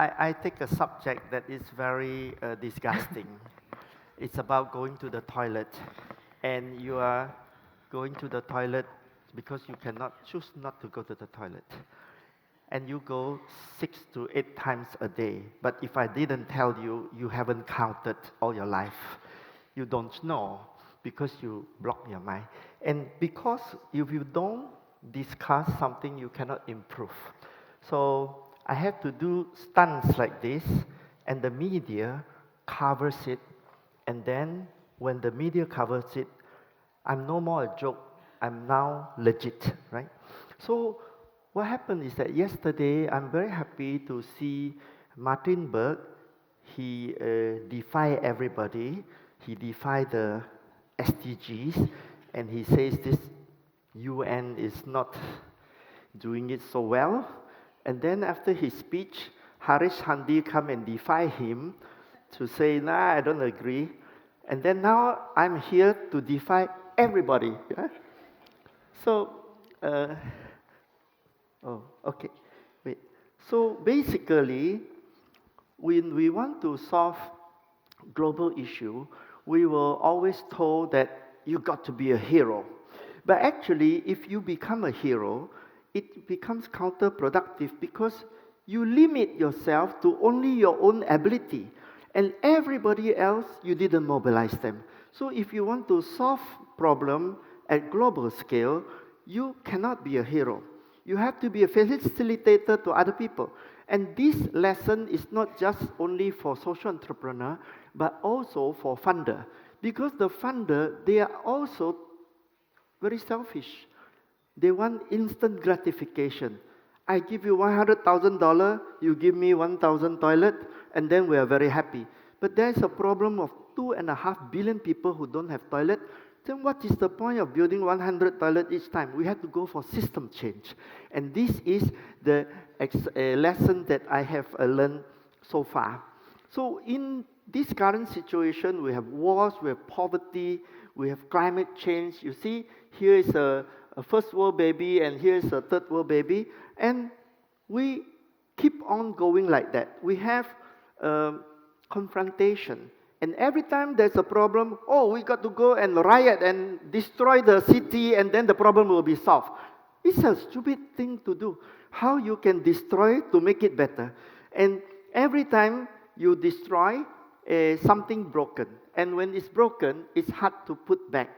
I take a subject that is very disgusting. It's about going to the toilet, and you are going to the toilet because you cannot choose not to go to the toilet. And you go 6 to 8 times a day. But if I didn't tell you, you haven't counted all your life. You don't know because you block your mind. And because if you don't discuss something, you cannot improve. So I have to do stunts like this, and the media covers it. And then when the media covers it, I'm no more a joke. I'm now legit, right? So what happened is that yesterday, I'm very happy to see Martin Berg. He defied everybody. He defied the SDGs, and he says this UN is not doing it so well. And then after his speech, Harish Handi come and defy him to say, nah, I don't agree. And then now I'm here to defy everybody. Yeah? So, oh, okay, wait. So basically, when we want to solve global issue, we were always told that you got to be a hero. But actually, if you become a hero, it becomes counterproductive because you limit yourself to only your own ability. And everybody else, you didn't mobilize them. So if you want to solve problem at global scale, you cannot be a hero. You have to be a facilitator to other people. And this lesson is not just only for social entrepreneur, but also for funder. Because the funder, they are also very selfish. They want instant gratification. I give you $100,000, you give me 1,000 toilet, and then we are very happy. But there's a problem of 2.5 billion people who don't have toilet. Then what is the point of building 100 toilet each time? We have to go for system change. And this is the lesson that I have learned so far. So in this current situation, we have wars, we have poverty, we have climate change. You see, here is a first world baby, and here is a third world baby. And we keep on going like that. We have confrontation. And every time there's a problem, oh, we got to go and riot and destroy the city, and then the problem will be solved. It's a stupid thing to do. How you can destroy to make it better. And every time you destroy, something broken. And when it's broken, it's hard to put back.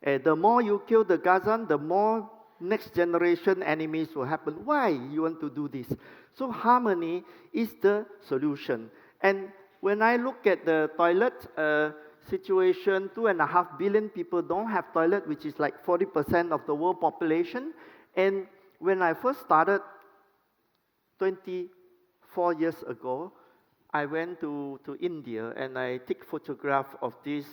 The more you kill the Gazan, the more next generation enemies will happen. Why you want to do this? So harmony is the solution. And when I look at the toilet situation, 2.5 billion people don't have toilet, which is like 40% of the world population. And when I first started 24 years ago, I went to India and I take photograph of these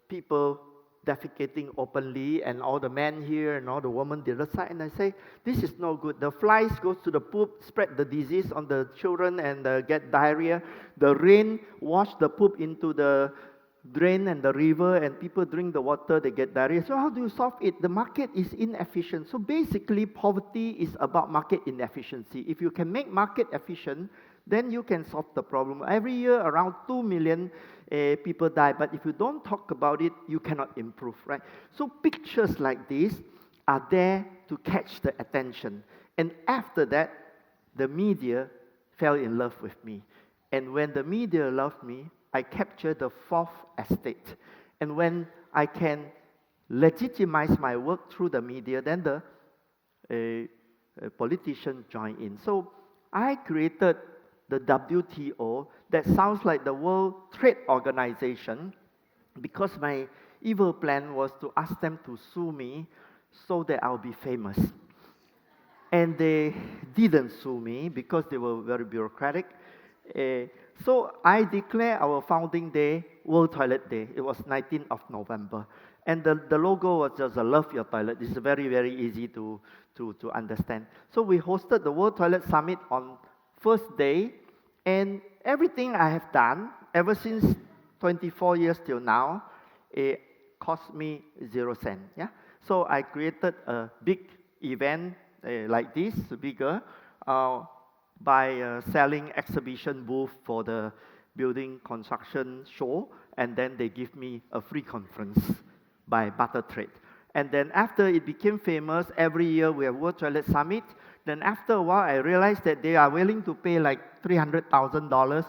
people defecating openly, and all the men here and all the women the other side, and I say, this is no good. The flies goes to the poop, spread the disease on the children and get diarrhea. The rain wash the poop into the drain and the river, and people drink the water, they get diarrhea. So how do you solve it? The market is inefficient. So basically, poverty is about market inefficiency. If you can make market efficient, then you can solve the problem. Every year, around 2 million people die, but if you don't talk about it, you cannot improve, right? So pictures like this are there to catch the attention. And after that, the media fell in love with me. And when the media loved me, I captured the fourth estate. And when I can legitimize my work through the media, then the politicians join in. So I created the WTO, that sounds like the World Trade Organization, because my evil plan was to ask them to sue me so that I'll be famous. And they didn't sue me because they were very bureaucratic. So I declare our founding day World Toilet Day. It was 19th of November. And the logo was just love your toilet. It's very, very easy to understand. So we hosted the World Toilet Summit on first day, and everything I have done ever since 24 years till now, it cost me 0 cent. Yeah? So I created a big event like this, bigger. by selling exhibition booth for the building construction show, and then they give me a free conference by barter trade. And then after it became famous, every year we have World Toilet Summit. Then after a while, I realized that they are willing to pay like $300,000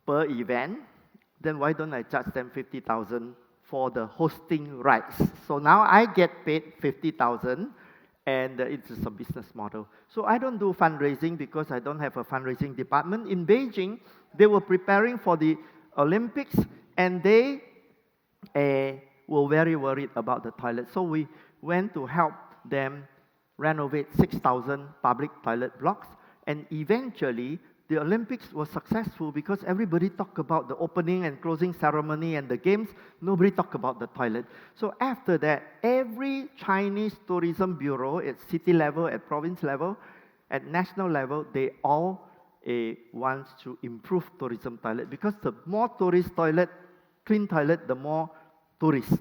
per event. Then why don't I charge them $50,000 for the hosting rights? So now I get paid $50,000, and it's a business model. So I don't do fundraising because I don't have a fundraising department. In Beijing, they were preparing for the Olympics, and they were very worried about the toilet. So we went to help them renovate 6,000 public toilet blocks, and eventually the Olympics was successful because everybody talked about the opening and closing ceremony and the games. Nobody talked about the toilet. So after that, every Chinese tourism bureau at city level, at province level, at national level, they all want to improve tourism toilet, because the more tourist toilet, clean toilet, the more tourists.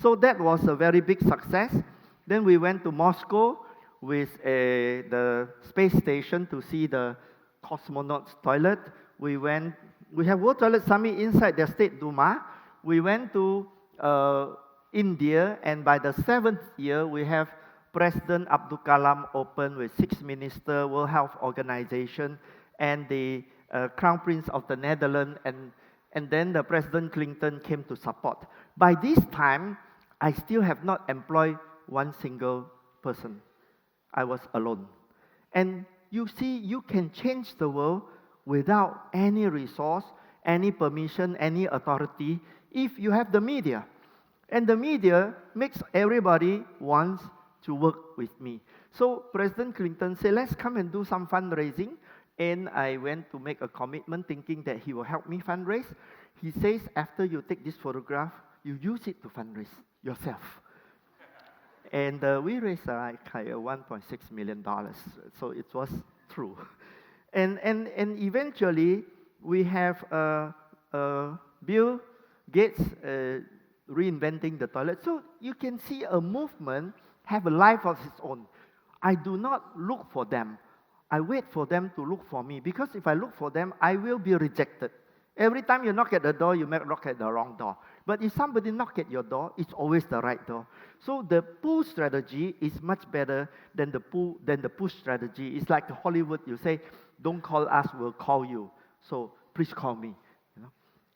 So that was a very big success. Then we went to Moscow with the space station to see the cosmonauts toilet. We have World Toilet Summit inside the State Duma. We went to India, and by the 7th year, we have President Abdul Kalam open with 6 ministers, World Health Organization, and the Crown Prince of the Netherlands, and then the President Clinton came to support. By this time, I still have not employed one single person. I was alone. And you see, you can change the world without any resource, any permission, any authority, if you have the media. And the media makes everybody wants to work with me. So President Clinton said, let's come and do some fundraising. And I went to make a commitment thinking that he will help me fundraise. He says, after you take this photograph, you use it to fundraise yourself. And we raised like $1.6 million. So it was true. And eventually, we have Bill Gates reinventing the toilet. So you can see a movement have a life of its own. I do not look for them. I wait for them to look for me, because if I look for them, I will be rejected. Every time you knock at the door, you may knock at the wrong door. But if somebody knock at your door, it's always the right door. So the pull strategy is much better than the push strategy. It's like Hollywood, you say, don't call us, we'll call you. So please call me. You know?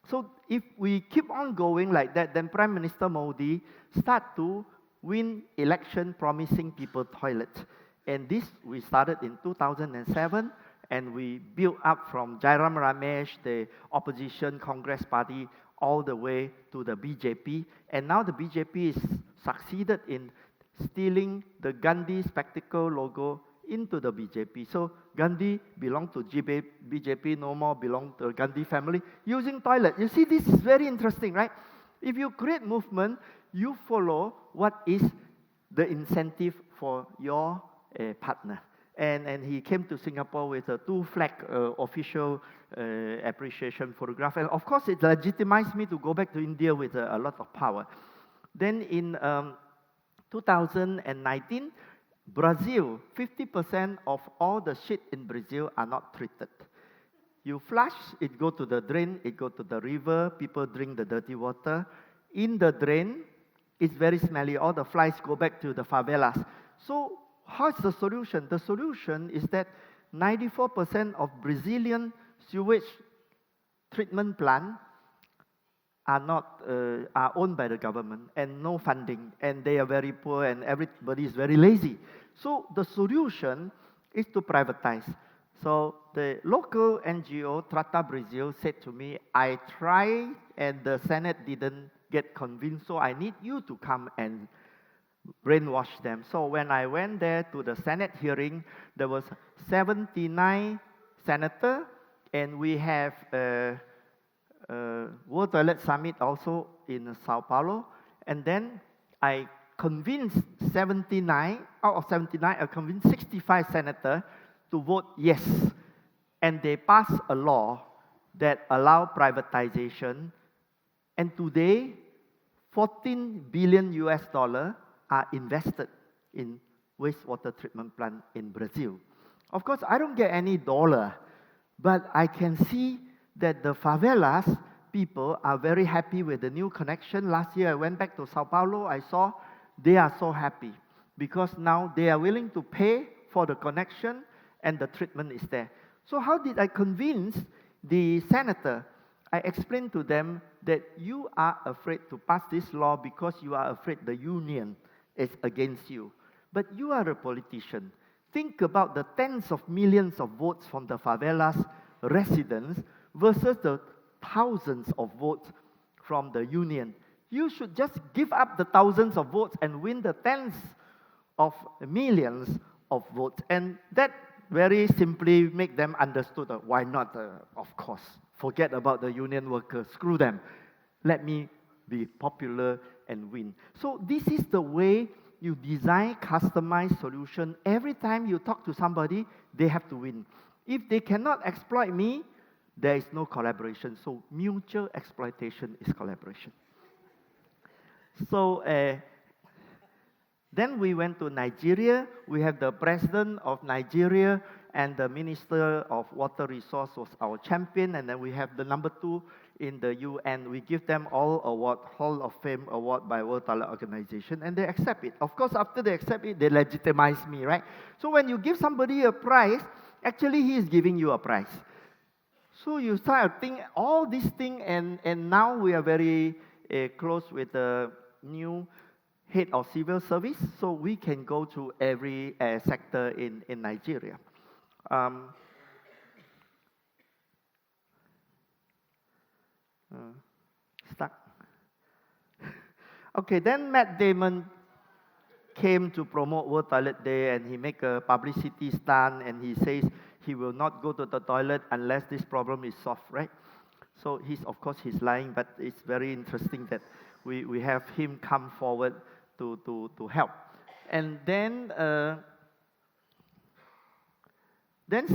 So if we keep on going like that, then Prime Minister Modi start to win election promising people toilet. And this we started in 2007. And we built up from Jairam Ramesh, the opposition Congress party, all the way to the BJP. And now the BJP is succeeded in stealing the Gandhi spectacle logo into the BJP. So Gandhi belonged to BJP, no more belong to the Gandhi family, using toilet. You see, this is very interesting, right? If you create movement, you follow what is the incentive for your partner. And he came to Singapore with a 2-flag official appreciation photograph. And of course, it legitimized me to go back to India with a lot of power. Then in 2019, Brazil, 50% of all the shit in Brazil are not treated. You flush, it go to the drain, it go to the river, people drink the dirty water. In the drain, it's very smelly. All the flies go back to the favelas. So how's the solution? The solution is that 94% of Brazilian sewage treatment plants are owned by the government and no funding, and they are very poor and everybody is very lazy. So the solution is to privatize. So the local NGO, Trata Brazil, said to me, I tried and the Senate didn't get convinced, so I need you to come and brainwash them. So when I went there to the Senate hearing, there was 79 senators, and we have World Toilet Summit also in Sao Paulo. And then I convinced 79, out of 79, I convinced 65 senators to vote yes. And they passed a law that allowed privatization. And today, 14 billion US dollars are invested in wastewater treatment plant in Brazil. Of course, I don't get any dollar, but I can see that the favelas people are very happy with the new connection. Last year I went back to Sao Paulo, I saw they are so happy because now they are willing to pay for the connection and the treatment is there. So how did I convince the senator? I explained to them that you are afraid to pass this law because you are afraid the union is against you. But you are a politician. Think about the tens of millions of votes from the favelas residents versus the thousands of votes from the union. You should just give up the thousands of votes and win the tens of millions of votes. And that very simply make them understood. Why not? Of course. Forget about the union workers. Screw them. Let me be popular and win. So this is the way you design customized solution. Every time you talk to somebody, they have to win. If they cannot exploit me, there is no collaboration. So mutual exploitation is collaboration. So then we went to Nigeria. We have the president of Nigeria and the Minister of Water Resource was our champion. And then we have the number 2 in the UN. We give them all award, Hall of Fame award by World Toilet Organization, and they accept it. Of course, after they accept it, they legitimize me, right? So when you give somebody a prize, actually he is giving you a prize. So you start to think all these things, and now we are very close with the new head of civil service, so we can go to every sector in Nigeria. Stuck. Okay, then Matt Damon came to promote World Toilet Day, and he make a publicity stunt, and he says he will not go to the toilet unless this problem is solved, right? So of course he's lying, but it's very interesting that we have him come forward to help. And then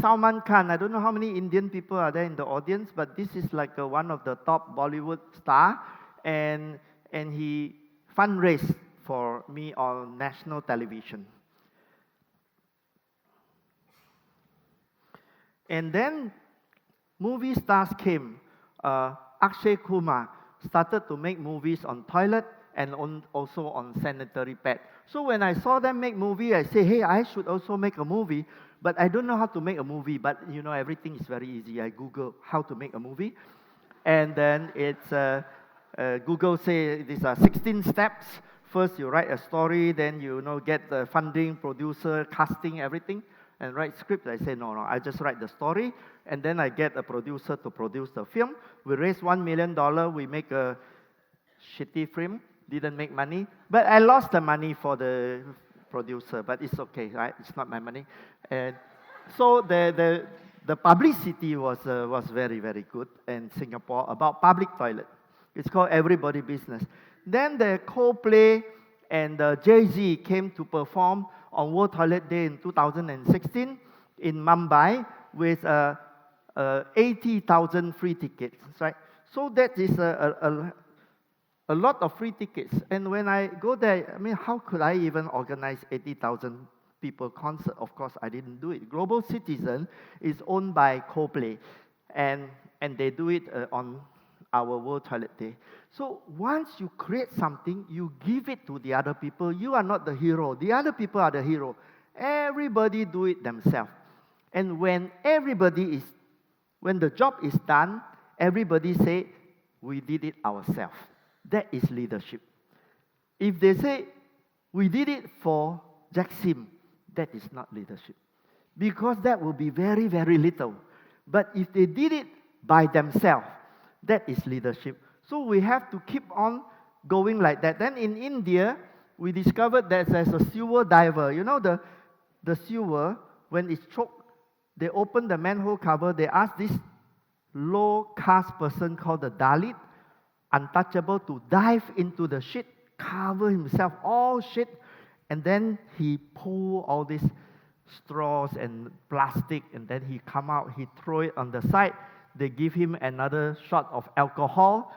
Salman Khan, I don't know how many Indian people are there in the audience, but this is like one of the top Bollywood star, and he fundraised for me on national television. And then movie stars came. Akshay Kumar started to make movies on toilet and also on sanitary pad. So when I saw them make movie, I say, hey, I should also make a movie, but I don't know how to make a movie. But you know, everything is very easy. I Google how to make a movie, and then it's Google say these are 16 steps. First, you write a story, then you get the funding, producer, casting, everything, and write script. I say, no, I just write the story, and then I get a producer to produce the film. We raise $1 million. We make a shitty film. Didn't make money, but I lost the money for the producer. But it's okay, right? It's not my money, and so the publicity was very, very good in Singapore about public toilet. It's called Everybody Business. Then the Coldplay and Jay-Z came to perform on World Toilet Day in 2016 in Mumbai with 80,000 free tickets, right? So that is a lot of free tickets. And when I go there, I mean, how could I even organize 80,000 people concert? Of course, I didn't do it. Global Citizen is owned by Coldplay, and they do it on our World Toilet Day. So once you create something, you give it to the other people. You are not the hero. The other people are the hero. Everybody do it themselves. And when the job is done, everybody say, we did it ourselves. That is leadership. If they say, we did it for Jacksim, that is not leadership. Because that will be very, very little. But if they did it by themselves, that is leadership. So we have to keep on going like that. Then in India, we discovered that there's a sewer diver. You know the sewer, when it's choked, they open the manhole cover, they ask this low caste person called the Dalit, untouchable, to dive into the shit, cover himself, all shit, and then he pull all these straws and plastic, and then he come out, he throw it on the side, they give him another shot of alcohol,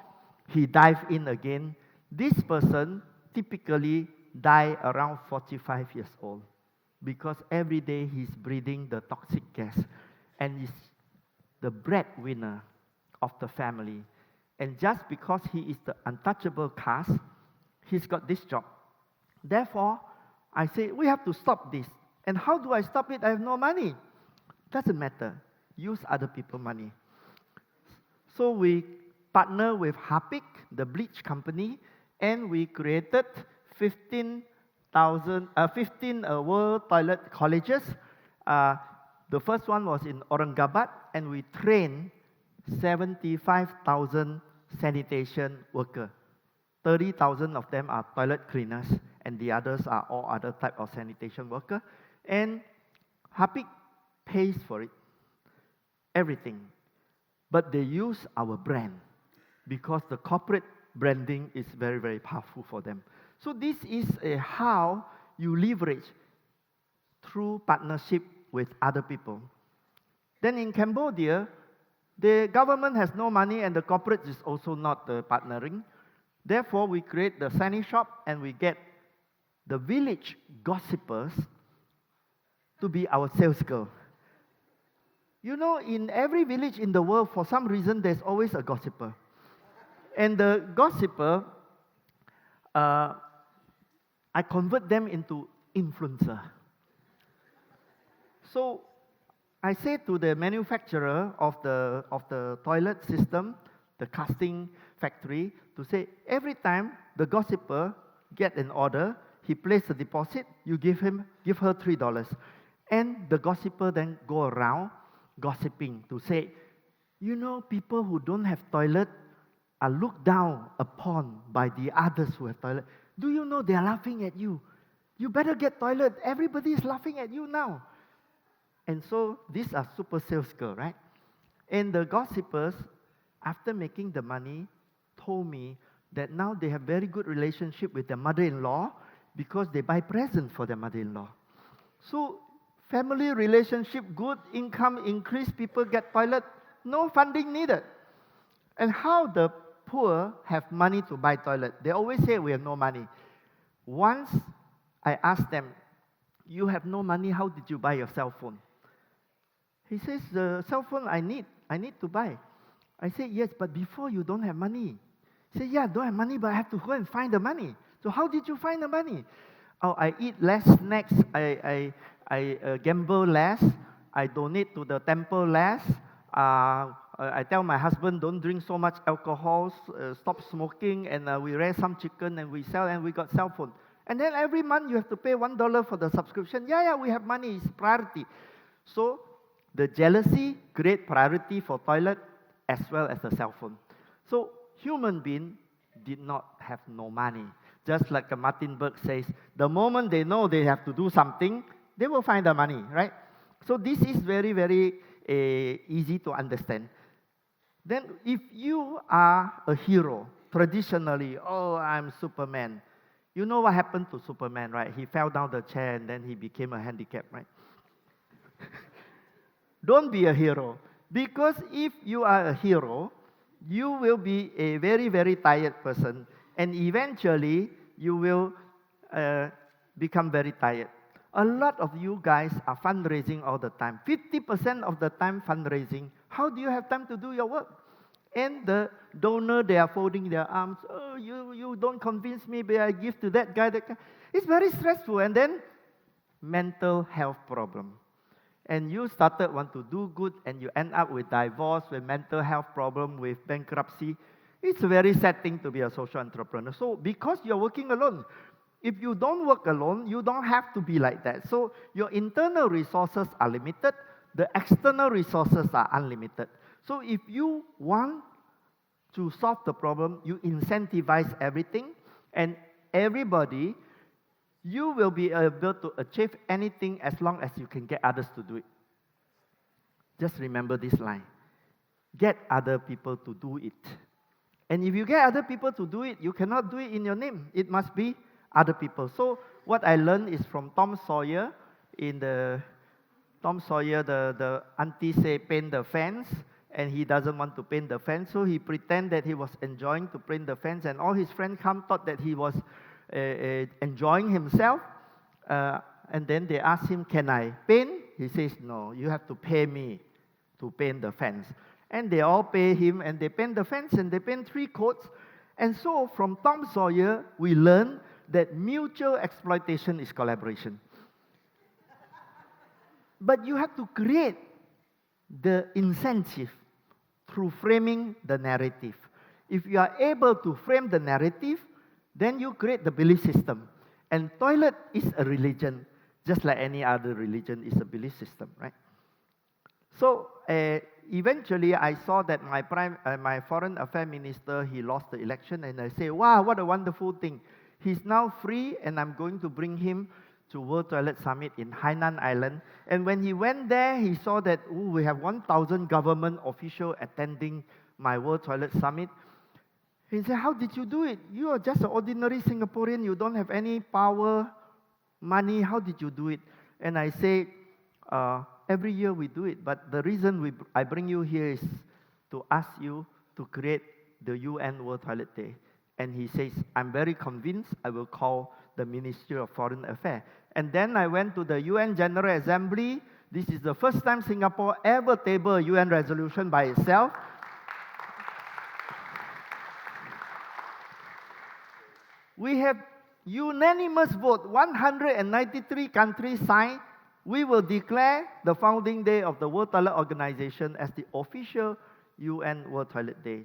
he dive in again. This person typically die around 45 years old because every day he's breathing the toxic gas and is the breadwinner of the family. And just because he is the untouchable caste, he's got this job. Therefore, I say, we have to stop this. And how do I stop it? I have no money. Doesn't matter. Use other people's money. So we partner with Harpic, the bleach company, and we created 15 world toilet colleges. The first one was in Aurangabad, and we trained 75,000 sanitation workers. 30,000 of them are toilet cleaners, and the others are all other type of sanitation workers. And Harpic pays for it, everything. But they use our brand because the corporate branding is very, very powerful for them. So this is how you leverage through partnership with other people. Then in Cambodia, the government has no money and the corporate is also not partnering. Therefore, we create the Sani shop and we get the village gossipers to be our sales girl. You know, in every village in the world, for some reason, there's always a gossiper. And the gossiper, I convert them into influencer. So I say to the manufacturer of the toilet system, the casting factory, to say, every time the gossiper get an order, he places a deposit, you give her $3. And the gossiper then go around gossiping to say, you know, people who don't have toilet are looked down upon by the others who have toilet. Do you know they are laughing at you? You better get toilet. Everybody is laughing at you now. And so these are super sales girls, right? And the gossipers, after making the money, told me that now they have very good relationship with their mother-in-law because they buy presents for their mother-in-law. So family relationship good, income increase, people get toilet, no funding needed. And how the poor have money to buy toilet? They always say we have no money. Once I asked them, you have no money, how did you buy your cell phone? He says, the cell phone I need to buy. I said, yes, but before you don't have money. He said, yeah, I don't have money, but I have to go and find the money. So how did you find the money? Oh, I eat less snacks, I gamble less, I donate to the temple less, I tell my husband, don't drink so much alcohol, stop smoking, and we raise some chicken and we sell, and we got cell phone. And then every month you have to pay $1 for the subscription. Yeah, we have money, it's priority. So the jealousy, great priority for toilet as well as the cell phone. So human being did not have no money. Just like Martin Berg says, the moment they know they have to do something, they will find the money, right? So this is very, very easy to understand. Then if you are a hero, traditionally, oh, I'm Superman. You know what happened to Superman, right? He fell down the chair and then he became a handicap, right? Don't be a hero. Because if you are a hero, you will be a very, very tired person. And eventually, you will become very tired. A lot of you guys are fundraising all the time. 50% of the time fundraising. How do you have time to do your work? And the donor, they are folding their arms. Oh, you don't convince me, but I give to that guy. It's very stressful. And then mental health problem. And you started want to do good, and you end up with divorce, with mental health problem, with bankruptcy. It's a very sad thing to be a social entrepreneur. So because you're working alone, if you don't work alone, you don't have to be like that. So your internal resources are limited. The external resources are unlimited. So if you want to solve the problem, you incentivize everything, and everybody, you will be able to achieve anything as long as you can get others to do it. Just remember this line. Get other people to do it. And if you get other people to do it, you cannot do it in your name. It must be other people. So what I learned is from Tom Sawyer. The auntie say paint the fence, and he doesn't want to paint the fence, so he pretend that he was enjoying to paint the fence, and all his friends thought that he was enjoying himself. and then they ask him, can I paint? He says, no, you have to pay me to paint the fence. And they all pay him, and they paint the fence, and they paint 3 coats. And so from Tom Sawyer, we learn that mutual exploitation is collaboration. But you have to create the incentive through framing the narrative. If you are able to frame the narrative, then you create the belief system. And toilet is a religion, just like any other religion is a belief system, right? So eventually, I saw that my foreign affairs minister, he lost the election, and I say, wow, what a wonderful thing. He's now free, and I'm going to bring him to World Toilet Summit in Hainan Island. And when he went there, he saw that we have 1,000 government officials attending my World Toilet Summit. He said, how did you do it? You are just an ordinary Singaporean. You don't have any power, money. How did you do it? And I say, every year we do it. But the reason I bring you here is to ask you to create the UN World Toilet Day. And he says, I'm very convinced I will call the Ministry of Foreign Affairs. And then I went to the UN General Assembly. This is the first time Singapore ever tabled a UN resolution by itself. We have unanimous vote, 193 countries signed. We will declare the founding day of the World Toilet Organization as the official UN World Toilet Day.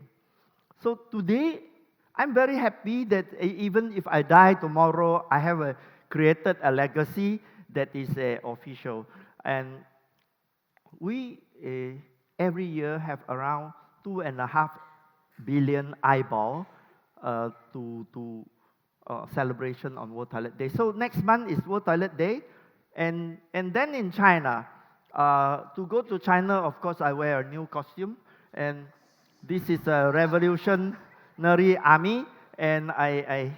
So today, I'm very happy that even if I die tomorrow, I have created a legacy that is official. And we every year have around 2.5 billion eyeball to celebration on World Toilet Day. So next month is World Toilet Day. And then in China, to go to China, of course, I wear a new costume. And this is a revolutionary army. And I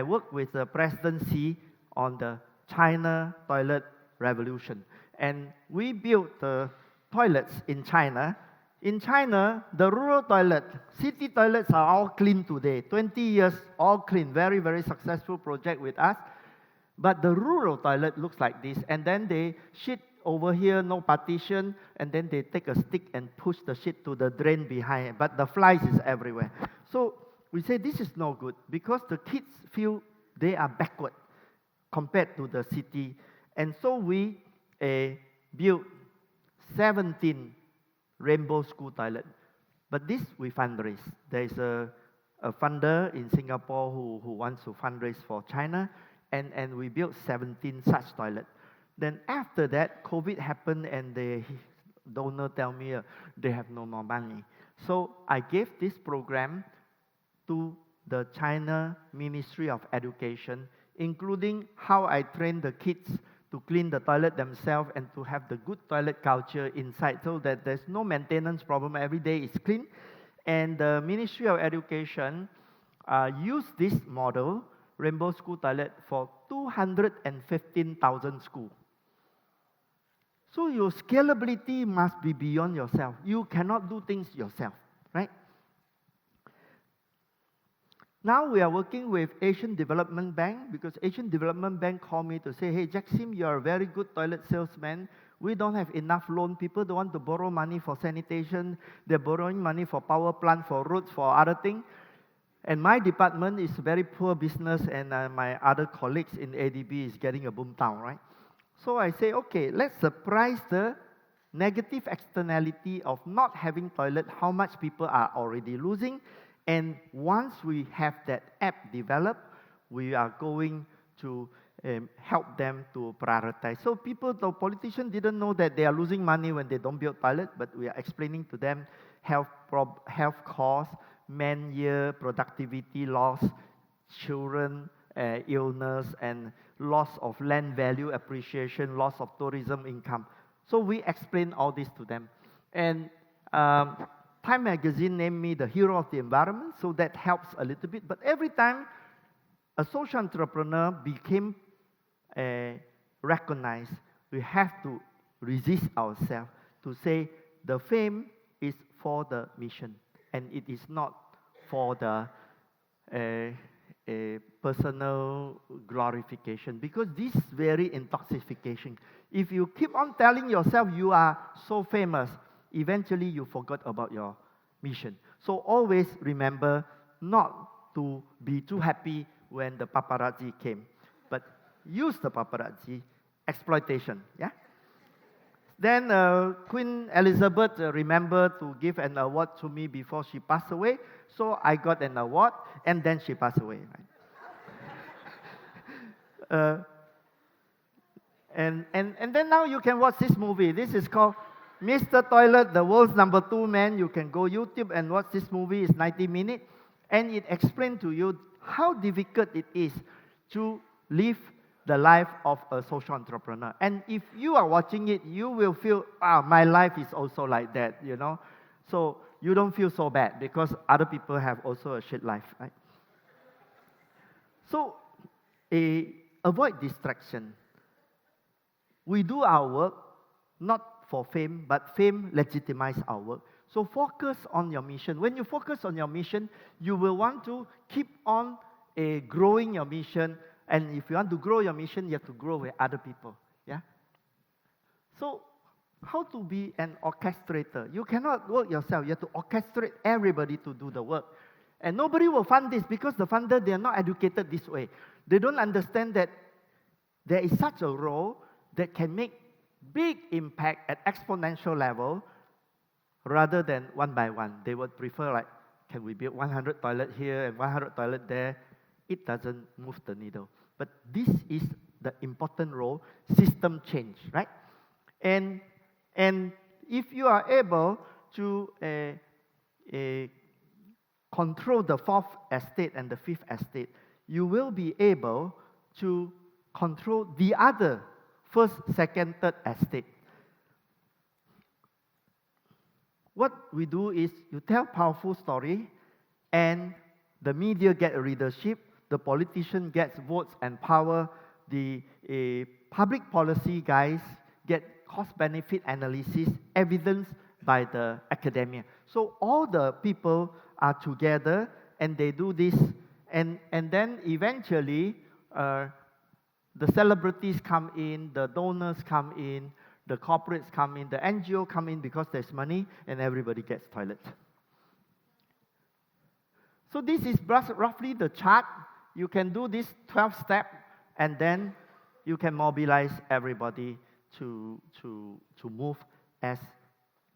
work with the President Xi on the China toilet revolution. And we built the toilets in China. In China, the rural toilet, city toilets are all clean today. 20 years, all clean. Very, very successful project with us. But the rural toilet looks like this. And then they shit over here, no partition. And then they take a stick and push the shit to the drain behind. But the flies is everywhere. So we say this is no good because the kids feel they are backward compared to the city. And so we built 17 rainbow school toilet. But this we fundraise. There is a funder in Singapore who wants to fundraise for China. And we built 17 such toilets. Then after that, COVID happened and the donor tell me they have no more money. So I gave this program to the China Ministry of Education, including how I train the kids to clean the toilet themselves and to have the good toilet culture inside so that there's no maintenance problem. Every day is clean. And the Ministry of Education used this model, Rainbow School Toilet, for 215,000 schools. So your scalability must be beyond yourself. You cannot do things yourself, right? Now we are working with Asian Development Bank because Asian Development Bank called me to say, hey, Jackson, you are a very good toilet salesman. We don't have enough loan. People don't want to borrow money for sanitation. They're borrowing money for power plant, for roads, for other things. And my department is very poor business, and my other colleagues in ADB is getting a boomtown, right? So I say, okay, let's surprise the negative externality of not having toilet, how much people are already losing. And once we have that app developed, we are going to help them to prioritize. So people, the politicians didn't know that they are losing money when they don't build toilet, but we are explaining to them health costs, man-year productivity loss, children illness, and loss of land value appreciation, loss of tourism income. So we explain all this to them. And Time Magazine named me the hero of the environment, so that helps a little bit. But every time a social entrepreneur became recognized, we have to resist ourselves to say the fame is for the mission, and it is not for the a personal glorification, because this is very intoxication. If you keep on telling yourself you are so famous, eventually you forgot about your mission. So always remember not to be too happy when the paparazzi came, but use the paparazzi exploitation. Yeah. Then Queen Elizabeth remembered to give an award to me before she passed away, so I got an award, and then she passed away. Right? And then now you can watch this movie. This is called Mr. Toilet, the world's #2 man. You can go YouTube and watch this movie. It's 90 minutes, and it explains to you how difficult it is to live the life of a social entrepreneur. And if you are watching it, you will feel, my life is also like that, you know. So you don't feel so bad because other people have also a shit life, right? So avoid distraction. We do our work not for fame, but fame legitimizes our work. So focus on your mission. When you focus on your mission, you will want to keep on growing your mission. And if you want to grow your mission, you have to grow with other people. Yeah. So how to be an orchestrator? You cannot work yourself. You have to orchestrate everybody to do the work. And nobody will fund this because the funder, they are not educated this way. They don't understand that there is such a role that can make big impact at exponential level rather than one by one. They would prefer like, can we build 100 toilet here and 100 toilet there? It doesn't move the needle. But this is the important role, system change, right? And if you are able to control the fourth estate and the fifth estate, you will be able to control the other first, second, third estate. What we do is you tell powerful story, and the media get a readership, the politician gets votes and power, the public policy guys get cost-benefit analysis, evidence by the academia. So all the people are together, and they do this, and then eventually the celebrities come in, the donors come in, the corporates come in, the NGO come in because there's money, and everybody gets toilet. So this is roughly the chart. You can do this 12 step, and then you can mobilize everybody to move as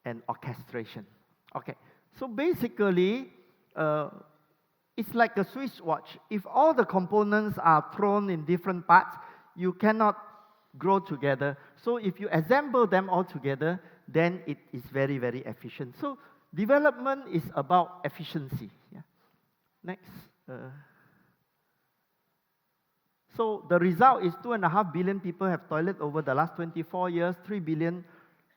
an orchestration. Okay, so basically, it's like a Swiss watch. If all the components are thrown in different parts, you cannot grow together. So if you assemble them all together, then it is very, very efficient. So development is about efficiency. Yeah. Next. So the result is 2.5 billion people have toilet over the last 24 years, 3 billion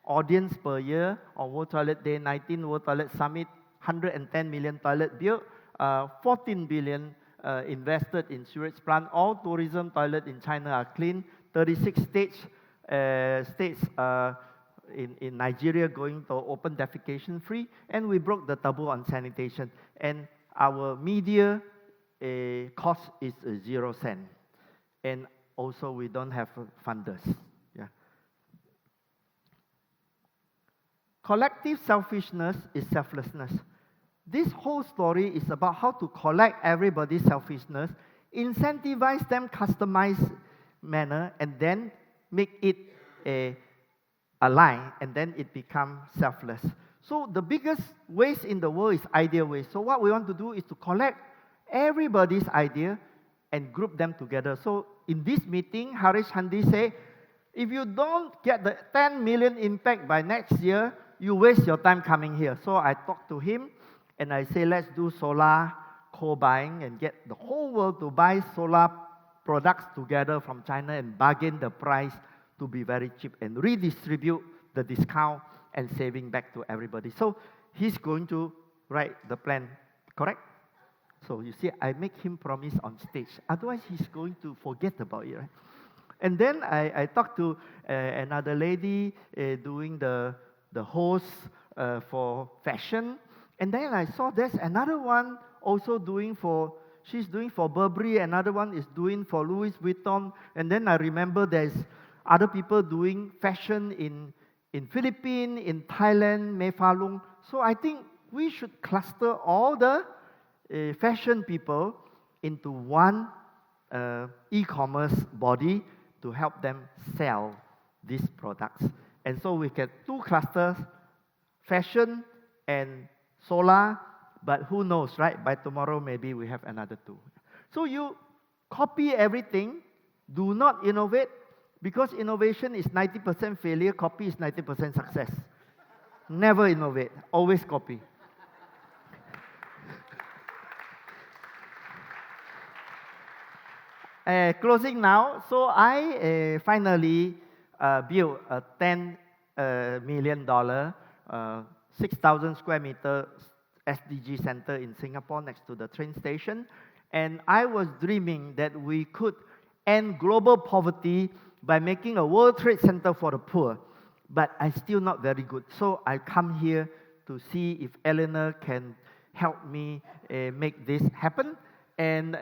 audience per year on World Toilet Day, 19 World Toilet Summit, 110 million toilet built, 14 billion invested in sewage plant. All tourism toilet in China are clean. 36 states in Nigeria going to open defecation free, and we broke the taboo on sanitation. And our media cost is 0 cent. And also we don't have funders. Yeah. Collective selfishness is selflessness. This whole story is about how to collect everybody's selfishness, incentivize them customized manner, and then make it a line, and then it becomes selfless. So the biggest waste in the world is idea waste. So what we want to do is to collect everybody's idea and group them together. So in this meeting, Harish Handi said, if you don't get the 10 million impact by next year, you waste your time coming here. So I talked to him, and I say, let's do solar co-buying and get the whole world to buy solar products together from China and bargain the price to be very cheap and redistribute the discount and saving back to everybody. So he's going to write the plan, correct? So you see, I make him promise on stage. Otherwise, he's going to forget about it, right? And then I talked to another lady doing the host for fashion. And then I saw there's another one also doing for she's doing for Burberry, another one is doing for Louis Vuitton, and then I remember there's other people doing fashion in Philippines, in Thailand, Mei Fah Lung. So I think we should cluster all the fashion people into one e-commerce body to help them sell these products. And so we get two clusters, fashion and solar, but who knows, right? By tomorrow, maybe we have another two. So you copy everything, do not innovate, because innovation is 90% failure, copy is 90% success. Never innovate, always copy. Closing now. So I finally built a $10 million, 6,000 square meter SDG center in Singapore next to the train station. And I was dreaming that we could end global poverty by making a World Trade Center for the poor. But I'm still not very good. So I come here to see if Eleanor can help me make this happen. And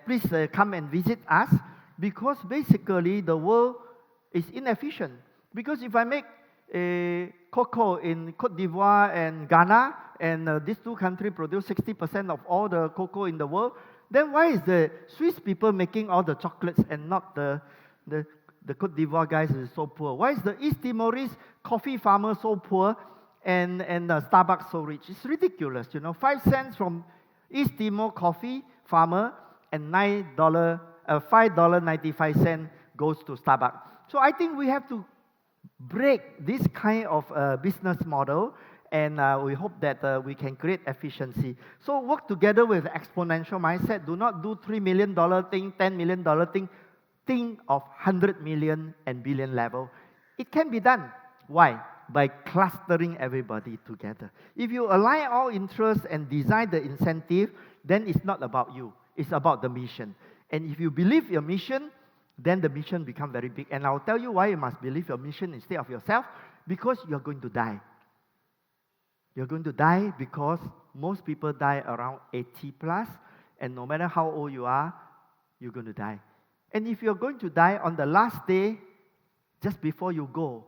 please come and visit us, because basically the world is inefficient. Because if I make cocoa in Côte d'Ivoire and Ghana, and these two countries produce 60% of all the cocoa in the world, then why is the Swiss people making all the chocolates and not the Côte d'Ivoire guys is so poor? Why is the East Timorese coffee farmer so poor and Starbucks so rich? It's ridiculous, 5 cents from East Timor coffee farmer and $5.95 goes to Starbucks. So I think we have to break this kind of business model, and we hope that we can create efficiency. So work together with exponential mindset. Do not do $3 million thing, $10 million thing. Think of 100 million and billion level. It can be done. Why? By clustering everybody together. If you align all interests and design the incentive, then it's not about you. It's about the mission. And if you believe your mission, then the mission becomes very big. And I'll tell you why you must believe your mission instead of yourself. Because you're going to die. You're going to die because most people die around 80 plus. And no matter how old you are, you're going to die. And if you're going to die on the last day, just before you go,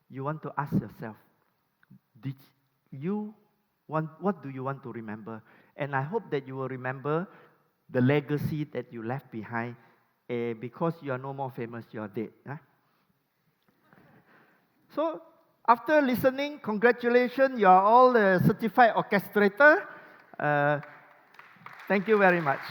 you want to ask yourself, what do you want to remember? And I hope that you will remember the legacy that you left behind. Because you are no more famous, you are dead. Huh? So, after listening, congratulations, you are all a certified orchestrator. Thank you very much.